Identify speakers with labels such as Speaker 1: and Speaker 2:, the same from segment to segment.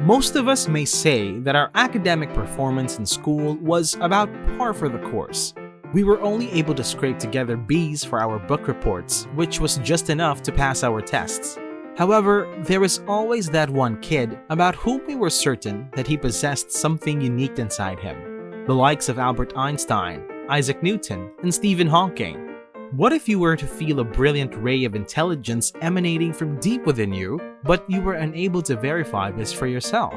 Speaker 1: Most of us may say that our academic performance in school was about par for the course. We were only able to scrape together B's for our book reports, which was just enough to pass our tests. However, there was always that one kid about whom we were certain that he possessed something unique inside him. The likes of Albert Einstein, Isaac Newton, and Stephen Hawking. What if you were to feel a brilliant ray of intelligence emanating from deep within you, but you were unable to verify this for yourself?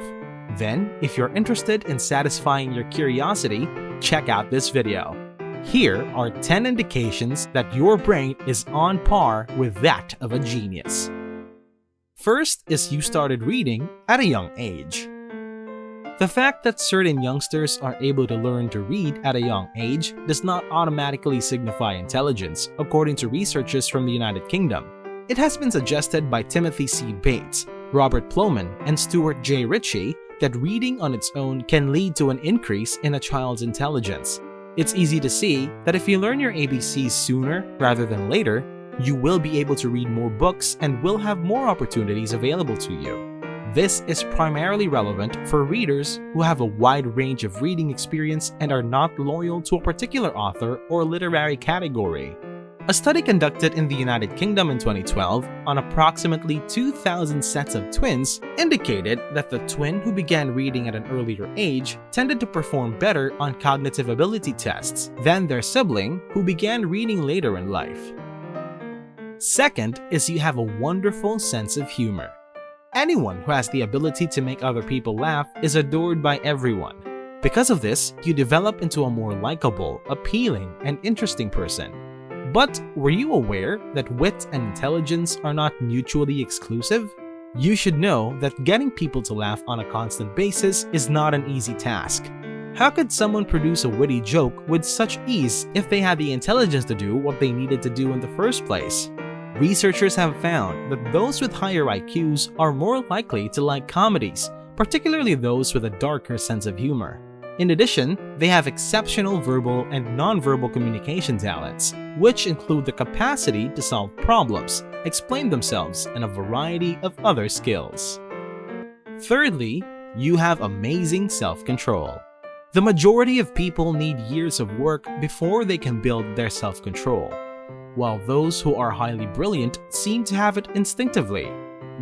Speaker 1: Then, if you're interested in satisfying your curiosity, check out this video. Here are 10 indications that your brain is on par with that of a genius. First is you started reading at a young age. The fact that certain youngsters are able to learn to read at a young age does not automatically signify intelligence, according to researchers from the United Kingdom. It has been suggested by Timothy C. Bates, Robert Plomin, and Stuart J. Ritchie that reading on its own can lead to an increase in a child's intelligence. It's easy to see that if you learn your ABCs sooner rather than later, you will be able to read more books and will have more opportunities available to you. This is primarily relevant for readers who have a wide range of reading experience and are not loyal to a particular author or literary category. A study conducted in the United Kingdom in 2012 on approximately 2,000 sets of twins indicated that the twin who began reading at an earlier age tended to perform better on cognitive ability tests than their sibling who began reading later in life. Second is you have a wonderful sense of humor. Anyone who has the ability to make other people laugh is adored by everyone. Because of this, you develop into a more likable, appealing, and interesting person. But were you aware that wit and intelligence are not mutually exclusive? You should know that getting people to laugh on a constant basis is not an easy task. How could someone produce a witty joke with such ease if they had the intelligence to do what they needed to do in the first place? Researchers have found that those with higher IQs are more likely to like comedies, particularly those with a darker sense of humor. In addition, they have exceptional verbal and nonverbal communication talents, which include the capacity to solve problems, explain themselves, and a variety of other skills. Thirdly, you have amazing self-control. The majority of people need years of work before they can build their self-control, while those who are highly brilliant seem to have it instinctively.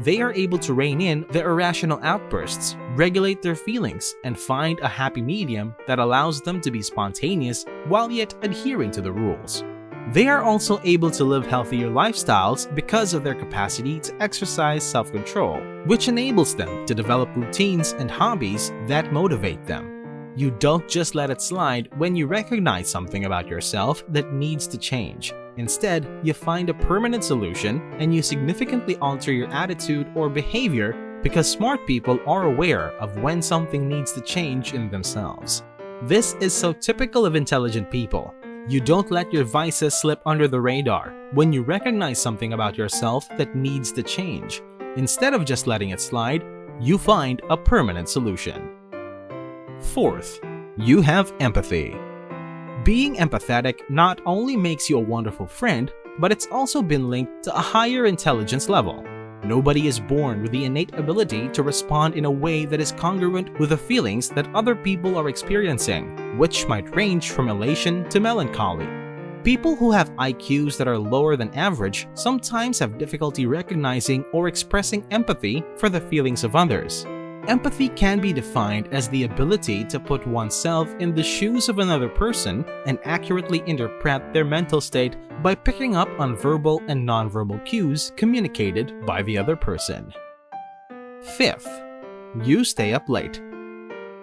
Speaker 1: They are able to rein in their irrational outbursts, regulate their feelings, and find a happy medium that allows them to be spontaneous while yet adhering to the rules. They are also able to live healthier lifestyles because of their capacity to exercise self-control, which enables them to develop routines and hobbies that motivate them. You don't just let it slide when you recognize something about yourself that needs to change. Instead, you find a permanent solution and you significantly alter your attitude or behavior because smart people are aware of when something needs to change in themselves. This is so typical of intelligent people. You don't let your vices slip under the radar when you recognize something about yourself that needs to change. Instead of just letting it slide, you find a permanent solution. Fourth, you have empathy. Being empathetic not only makes you a wonderful friend, but it's also been linked to a higher intelligence level. Nobody is born with the innate ability to respond in a way that is congruent with the feelings that other people are experiencing, which might range from elation to melancholy. People who have IQs that are lower than average sometimes have difficulty recognizing or expressing empathy for the feelings of others. Empathy can be defined as the ability to put oneself in the shoes of another person and accurately interpret their mental state by picking up on verbal and nonverbal cues communicated by the other person. Fifth, you stay up late.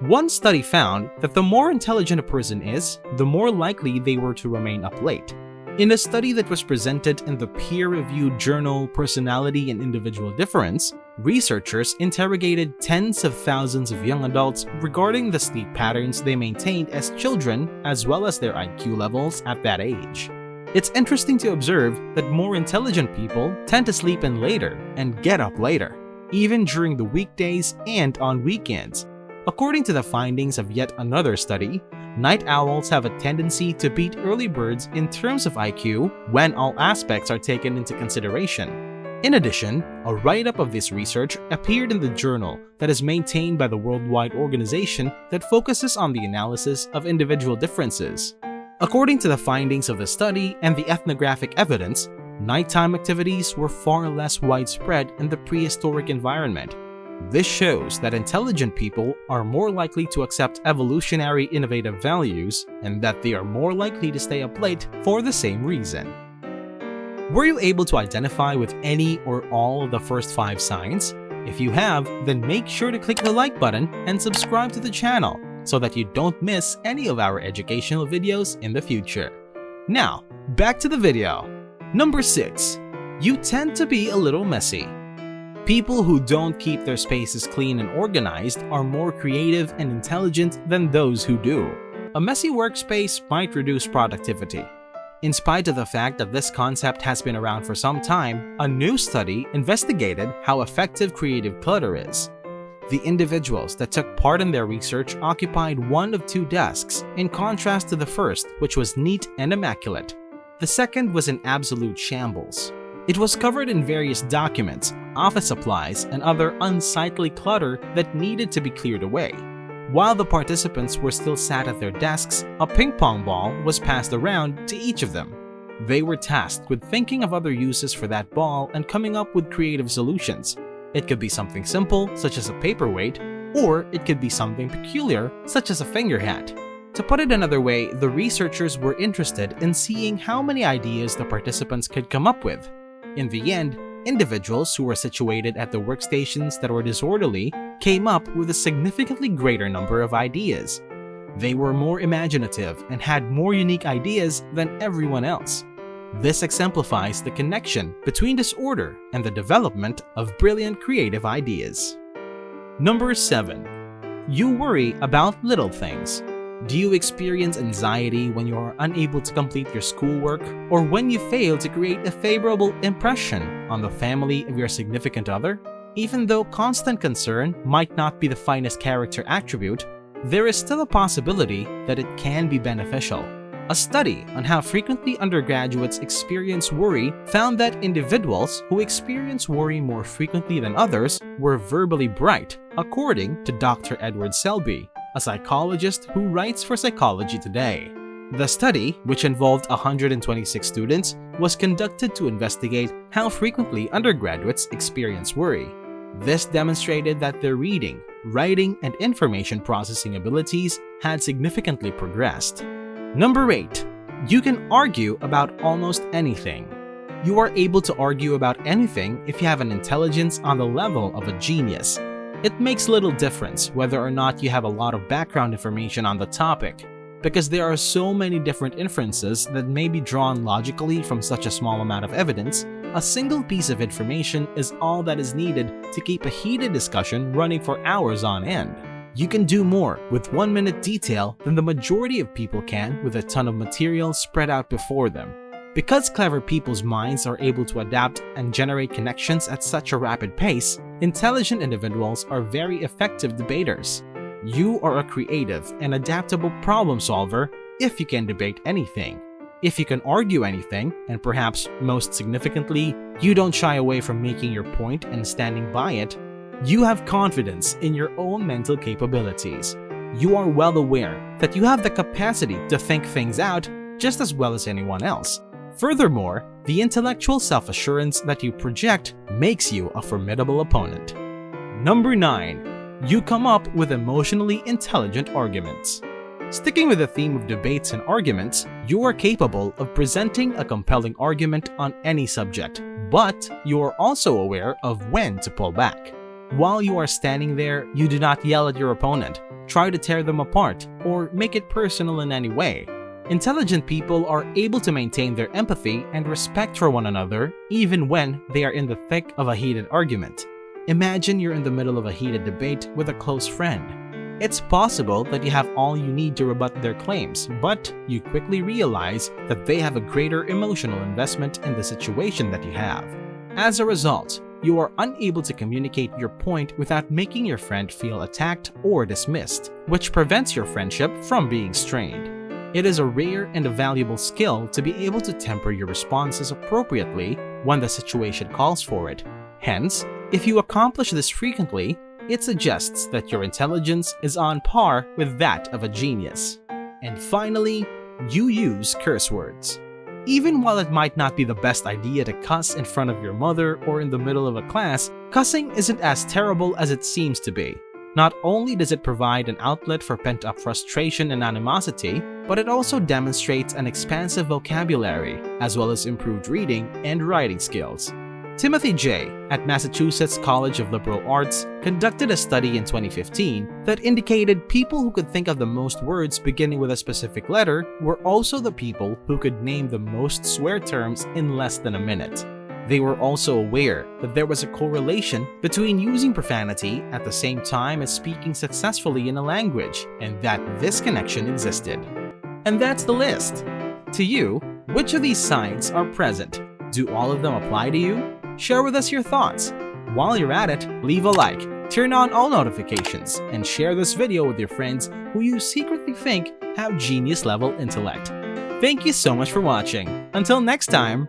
Speaker 1: One study found that the more intelligent a person is, the more likely they were to remain up late. In a study that was presented in the peer-reviewed journal Personality and Individual Difference, researchers interrogated tens of thousands of young adults regarding the sleep patterns they maintained as children as well as their IQ levels at that age. It's interesting to observe that more intelligent people tend to sleep in later and get up later, even during the weekdays and on weekends. According to the findings of yet another study, night owls have a tendency to beat early birds in terms of IQ when all aspects are taken into consideration. In addition, a write-up of this research appeared in the journal that is maintained by the worldwide organization that focuses on the analysis of individual differences. According to the findings of the study and the ethnographic evidence, nighttime activities were far less widespread in the prehistoric environment. This shows that intelligent people are more likely to accept evolutionary innovative values and that they are more likely to stay up late for the same reason. Were you able to identify with any or all of the first 5 signs? If you have, then make sure to click the like button and subscribe to the channel so that you don't miss any of our educational videos in the future. Now, back to the video. Number 6. You tend to be a little messy. People who don't keep their spaces clean and organized are more creative and intelligent than those who do. A messy workspace might reduce productivity. In spite of the fact that this concept has been around for some time, a new study investigated how effective creative clutter is. The individuals that took part in their research occupied one of 2 desks, in contrast to the first, which was neat and immaculate. The second was in absolute shambles. It was covered in various documents, office supplies, and other unsightly clutter that needed to be cleared away. While the participants were still sat at their desks, a ping pong ball was passed around to each of them. They were tasked with thinking of other uses for that ball and coming up with creative solutions. It could be something simple, such as a paperweight, or it could be something peculiar, such as a finger hat. To put it another way, the researchers were interested in seeing how many ideas the participants could come up with. In the end, individuals who were situated at the workstations that were disorderly came up with a significantly greater number of ideas. They were more imaginative and had more unique ideas than everyone else. This exemplifies the connection between disorder and the development of brilliant creative ideas. Number 7. You worry about little things. Do you experience anxiety when you are unable to complete your schoolwork or when you fail to create a favorable impression on the family of your significant other? Even though constant concern might not be the finest character attribute, there is still a possibility that it can be beneficial. A study on how frequently undergraduates experience worry found that individuals who experience worry more frequently than others were verbally bright, according to Dr. Edward Selby, a psychologist who writes for Psychology Today. The study, which involved 126 students, was conducted to investigate how frequently undergraduates experience worry. This demonstrated that their reading, writing, and information processing abilities had significantly progressed. Number 8. You can argue about almost anything. You are able to argue about anything if you have an intelligence on the level of a genius. It makes little difference whether or not you have a lot of background information on the topic, because there are so many different inferences that may be drawn logically from such a small amount of evidence. A single piece of information is all that is needed to keep a heated discussion running for hours on end. You can do more with 1-minute detail than the majority of people can with a ton of material spread out before them. Because clever people's minds are able to adapt and generate connections at such a rapid pace, intelligent individuals are very effective debaters. You are a creative and adaptable problem solver if you can debate anything. If you can argue anything, and perhaps most significantly, you don't shy away from making your point and standing by it, you have confidence in your own mental capabilities. You are well aware that you have the capacity to think things out just as well as anyone else. Furthermore, the intellectual self-assurance that you project makes you a formidable opponent. Number 9. You come up with emotionally intelligent arguments. Sticking with the theme of debates and arguments, you are capable of presenting a compelling argument on any subject, but you are also aware of when to pull back. While you are standing there, you do not yell at your opponent, try to tear them apart, or make it personal in any way. Intelligent people are able to maintain their empathy and respect for one another even when they are in the thick of a heated argument. Imagine you're in the middle of a heated debate with a close friend. It's possible that you have all you need to rebut their claims, but you quickly realize that they have a greater emotional investment in the situation that you have. As a result, you are unable to communicate your point without making your friend feel attacked or dismissed, which prevents your friendship from being strained. It is a rare and a valuable skill to be able to temper your responses appropriately when the situation calls for it. Hence, if you accomplish this frequently, it suggests that your intelligence is on par with that of a genius. And finally, you use curse words. Even while it might not be the best idea to cuss in front of your mother or in the middle of a class, cussing isn't as terrible as it seems to be. Not only does it provide an outlet for pent-up frustration and animosity, but it also demonstrates an expansive vocabulary, as well as improved reading and writing skills. Timothy J. at Massachusetts College of Liberal Arts conducted a study in 2015 that indicated people who could think of the most words beginning with a specific letter were also the people who could name the most swear terms in less than a minute. They were also aware that there was a correlation between using profanity at the same time as speaking successfully in a language, and that this connection existed. And that's the list. To you, which of these signs are present? Do all of them apply to you? Share with us your thoughts. While you're at it, leave a like, turn on all notifications, and share this video with your friends who you secretly think have genius-level intellect. Thank you so much for watching. Until next time,